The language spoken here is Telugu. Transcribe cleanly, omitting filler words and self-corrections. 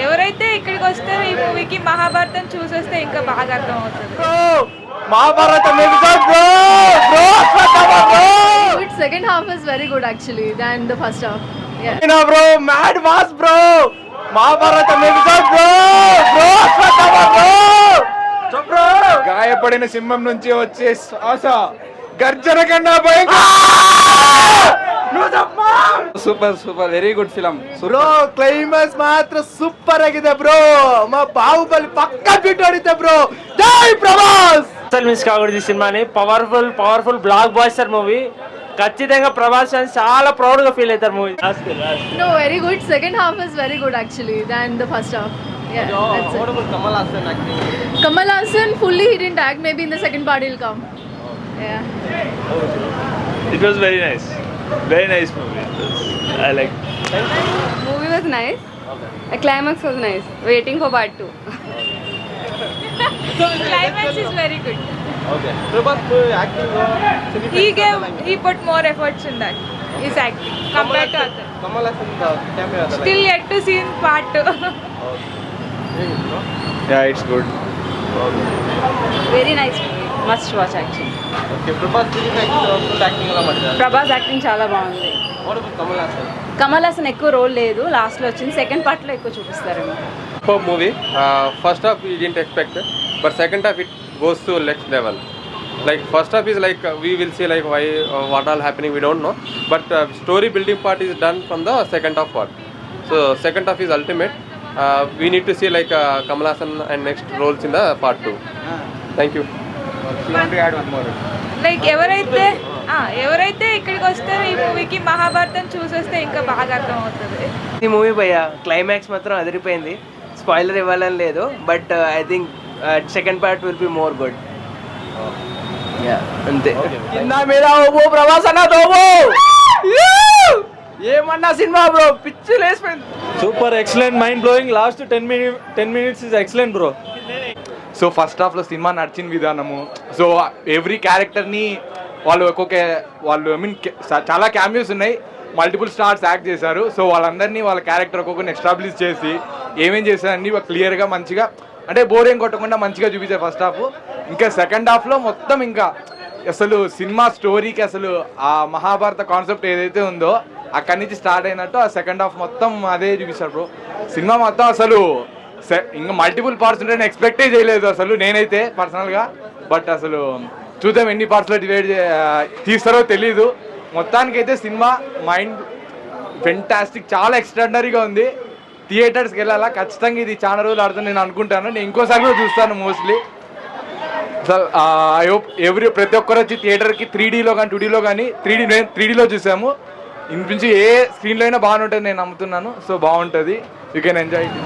ఎవరైతే ఇక్కడికి వస్తారో ఈ మూవీకి మహాభారతం చూసేస్తే ఇంకా బాగా అర్థం అవుతుంది. Mahabharatam episode bro Good. Second half is very good actually than the first half. Yeah. Bro mad mass bro Mahabharatam episode bro గాయపడిన సింహం నుంచి వచ్చే శ్వాస గర్జన కన్నా super very good film bro climax ಮಾತ್ರ ಸೂಪರ್ ಆಗಿದೆ ಬ್ರೋ మా బాహుబలి పక్కా బిట్ ಹೊಡಿತೆ బ్రో జై ప్రభాస్ అసలు మిస్ కాకూడదు ఈ సినిమాని. Powerful blockbuster movie. ఖచ్చితంగా ప్రభాస్ అని చాలా ప్రౌడ్ గా ఫీల్ అవుతారు movie. No, very good. Second half is very good actually than the first half. Yeah. That's it. Kamal Hassan fully he didn't act. Maybe in the second part he'll come. Yeah. It was very nice movie. I like. Movie was nice. The climax was nice. Waiting for part 2. Climax is very good. Okay Prabhas acting He put more efforts in that. His acting compared to other. Kamal Haasan cameo ಅದಲ್ಲ Still yet to see in part 2. Yeah it's good Very nice movie. Must watch actually. Okay Prabhas full acting ಎಲ್ಲ ಮಾಡಿದ್ದಾರೆ ప్రభాస్ యాక్టింగ్ చాలా బాగుంది. వాట్ అబౌట్ కమల్ హాసన్ కమల్ హాసన్ ఎక్కువ రోల్ లేదు, లాస్ట్ లో వచ్చింది. సెకండ్ పార్ట్ లో ఎక్కువ చూపిస్తారేమో. Superb movie. First half we didn't expect, but second half it goes to next level. Like first half is like we will see like why what all happening we don't know, but story building part is done from the second half part. So second half is ultimate. We need to see like Kamal Hassan and next roles in the part 2. Thank you. You want to add one more? Like ఎవరైతే ఇక్కడికి వస్తారో ఈ మూవీకి మహాభారతం చూసేస్తే ఇంకా బాగా అర్థం అవుతుంది. ఈ మూవీ భయ్య క్లైమాక్స్ మాత్రం అదిరిపోయింది. స్పాయిలర్ ఇవ్వాలని లేదు, but I think second part will be more good. అంతే. కింద మీద ఓ ప్రభాస్ అన్న దోబో ఏమన్నా సినిమా బ్రో పిచ్చి లేసిపోయింది. Super excellent, mind blowing. Last 10 minutes is excellent, bro. So first హాఫ్లో సినిమా నడిచిన విధానము, సో ఎవ్రీ క్యారెక్టర్ని వాళ్ళు ఐ మీన్ చాలా క్యామియోస్ ఉన్నాయి, మల్టిపుల్ స్టార్స్ యాక్ట్ చేశారు. సో వాళ్ళందరినీ వాళ్ళ క్యారెక్టర్ ఒక్కొక్కరిని ఎస్టాబ్లిష్ చేసి ఏమేం చేశారని క్లియర్గా మంచిగా అంటే బోర్ ఏం కొట్టకుండా మంచిగా చూపించారు ఫస్ట్ హాఫ్. ఇంకా సెకండ్ హాఫ్లో మొత్తం ఇంకా అసలు సినిమా స్టోరీకి అసలు ఆ మహాభారత కాన్సెప్ట్ ఏదైతే ఉందో అక్కడి నుంచి స్టార్ట్ అయినట్టు ఆ సెకండ్ హాఫ్ మొత్తం అదే చూపిస్తారు బ్రో. సినిమా మొత్తం అసలు ఇంకా మల్టిపుల్ పార్ట్స్ ఉంటే నేను ఎక్స్పెక్టే చేయలేదు అసలు నేనైతే పర్సనల్గా. బట్ అసలు చూద్దాం ఎన్ని పార్ట్స్లో డివైడ్ తీస్తారో తెలీదు. మొత్తానికైతే సినిమా మైండ్ ఫెంటాస్టిక్, చాలా ఎక్స్ట్రాడినరీగా ఉంది. థియేటర్స్కి వెళ్ళాలా ఖచ్చితంగా, ఇది చాలా రోజులు ఆడుతుంది నేను అనుకుంటాను. నేను ఇంకోసారి కూడా చూస్తాను మోస్ట్లీ. అసలు ఐ హోప్ ప్రతి ఒక్కరు వచ్చి థియేటర్కి 3Dలో కానీ 2Dలో కానీ 3Dలో చూసాము. ఇంకొంచెం ఏ స్క్రీన్లో అయినా బాగానే ఉంటుంది నేను నమ్ముతున్నాను. సో బాగుంటుంది, యూ కెన్ ఎంజాయ్ ఇట్.